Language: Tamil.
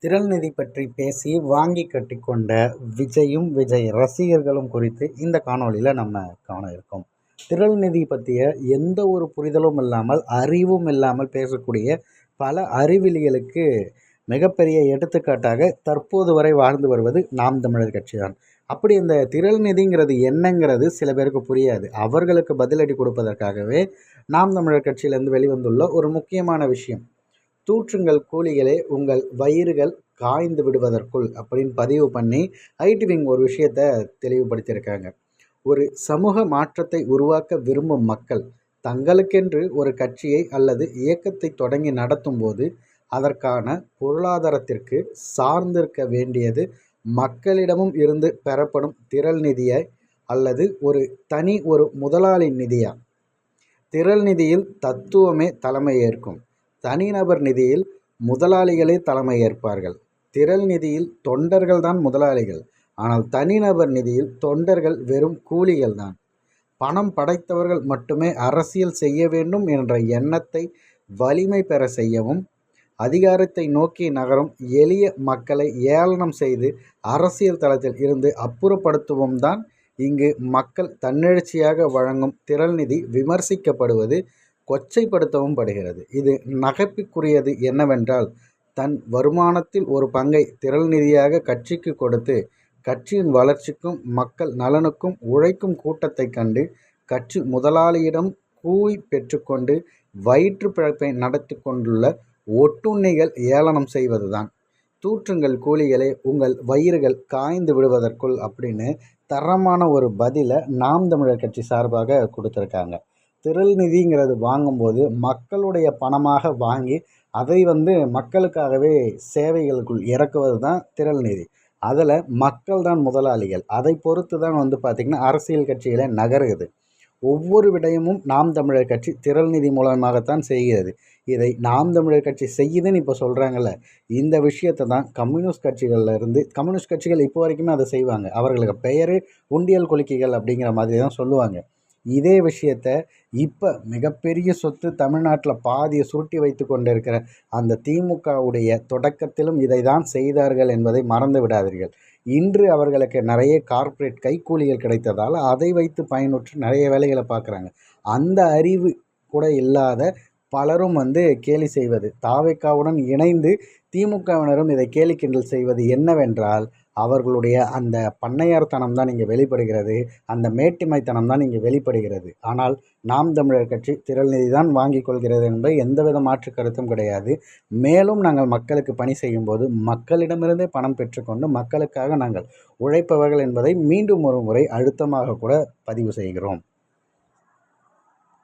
திரள் நிதி பற்றி பேசி வாங்கி கட்டிக்கொண்ட விஜயும் விஜய் ரசிகர்களும் குறித்து இந்த காணொளியில் நம்ம காண இருக்கோம். திரள் நிதி பற்றிய எந்த ஒரு புரிதலும் இல்லாமல் அறிவும் இல்லாமல் பேசக்கூடிய பல அறிவிலிகளுக்கு மிகப்பெரிய எடுத்துக்காட்டாக தற்போது வரை வாழ்ந்து வருவது நாம் தமிழர் கட்சி தான். அப்படி இந்த திரள் நிதிங்கிறது என்னங்கிறது சில பேருக்கு புரியாது. அவர்களுக்கு பதிலடி கொடுப்பதற்காகவே நாம் தமிழர் கட்சியிலிருந்து வெளிவந்துள்ள ஒரு முக்கியமான விஷயம், தூற்றுங்கள் கூலிகளே உங்கள் வயிறுகள் காய்ந்து விடுவதற்குள் அப்படின்னு பதிவு பண்ணி ஐடி விங் ஒரு விஷயத்தை தெளிவுபடுத்தியிருக்காங்க. ஒரு சமூக மாற்றத்தை உருவாக்க விரும்பும் மக்கள் தங்களுக்கென்று ஒரு கட்சியை அல்லது இயக்கத்தை தொடங்கி நடத்தும் போது அதற்கான பொருளாதாரத்திற்கு சார்ந்திருக்க வேண்டியது மக்களிடமும் இருந்து பெறப்படும் திரள் நிதியை அல்லது ஒரு முதலாளி நிதியா? திரள் நிதியில் தத்துவமே தலைமை ஏற்கும். தனிநபர் நிதியில் முதலாளிகளே தலைமை ஏற்பார்கள். திரள் நிதியில் தொண்டர்கள் தான் முதலாளிகள். ஆனால் தனிநபர் நிதியில் தொண்டர்கள் வெறும் கூலிகள் தான். பணம் படைத்தவர்கள் மட்டுமே அரசியல் செய்ய வேண்டும் என்ற எண்ணத்தை வலிமை பெற செய்யவும், அதிகாரத்தை நோக்கி நகரும் எளிய மக்களை ஏளனம் செய்து அரசியல் தளத்தில் இருந்து அப்புறப்படுத்தவும் தான் இங்கு மக்கள் தன்னெழுச்சியாக வழங்கும் திரள் நிதி விமர்சிக்கப்படுவது, கொச்சைப்படுத்தவும் படுகிறது. இது நகைப்புக்குரியது என்னவென்றால், தன் வருமானத்தில் ஒரு பங்கை திரள் நிதியாக கட்சிக்கு கொடுத்து கட்சியின் வளர்ச்சிக்கும் மக்கள் நலனுக்கும் உழைக்கும் கூட்டத்தை கண்டு கட்சி முதலாளியிடம் கூவி பெற்றுக்கொண்டு வயிற்று பிழைப்பை நடத்தி கொண்டுள்ள ஒட்டுண்ணிகள் ஏளனம் செய்வதுதான். தூற்றுங்கள் கூலிகளே உங்கள் வயிறுகள் காய்ந்து விடுவதற்குள் அப்படின்னு தரமான ஒரு பதிலை நாம் தமிழர் கட்சி சார்பாக கொடுத்துருக்காங்க. திரள் நிதிங்கிறது வாங்கும்போது மக்களுடைய பணமாக வாங்கி அதை மக்களுக்காகவே சேவைகளுக்குள் இறக்குவது தான் திரள் நிதி. அதில் மக்கள் தான் முதலாளிகள். அதை பொறுத்து தான் பார்த்திங்கன்னா அரசியல் கட்சிகளை நகருது. ஒவ்வொரு விடயமும் நாம் தமிழர் கட்சி திரள் நிதி மூலமாகத்தான் செய்கிறது. இதை நாம் தமிழர் கட்சி செய்யுதுன்னு இப்போ சொல்கிறாங்கல்ல, இந்த விஷயத்தை தான் கம்யூனிஸ்ட் கட்சிகள் இப்போ வரைக்குமே அதை செய்வாங்க. அவர்களுக்கு பெயர் உண்டியல் குலுக்கிகள் அப்படிங்கிற மாதிரி தான் சொல்லுவாங்க. இதே விஷயத்தை இப்போ மிகப்பெரிய சொத்து தமிழ்நாட்டில் பாதியை சுருட்டி வைத்து கொண்டிருக்கிற அந்த திமுகவுடைய தொடக்கத்திலும் இதை தான் செய்தார்கள் என்பதை மறந்து விடாதீர்கள். இன்று அவர்களுக்கு நிறைய கார்ப்பரேட் கைக்கூலிகள் கிடைத்ததால் அதை வைத்து பயனுற்று நிறைய வேலைகளை பார்க்குறாங்க. அந்த அறிவு கூட இல்லாத பலரும் கேலி செய்வது, தாவேக்காவுடன் இணைந்து திமுகவினரும் இதை கேலி கிண்டல் செய்வது என்னவென்றால், அவர்களுடைய அந்த பண்ணையார்த்தனம் தான் இங்கே வெளிப்படுகிறது, அந்த மேட்டிமைத்தனம் தான் இங்கே வெளிப்படுகிறது. ஆனால் நாம் தமிழர் கட்சி திரள் நிதி தான் வாங்கி கொள்கிறது என்பது எந்தவித மாற்று கருத்தும் கிடையாது. மேலும் நாங்கள் மக்களுக்கு பணி செய்யும் போது மக்களிடமிருந்தே பணம் பெற்றுக்கொண்டு மக்களுக்காக நாங்கள் உழைப்பவர்கள் என்பதை மீண்டும் ஒரு முறை அழுத்தமாக கூட பதிவு செய்கிறோம்.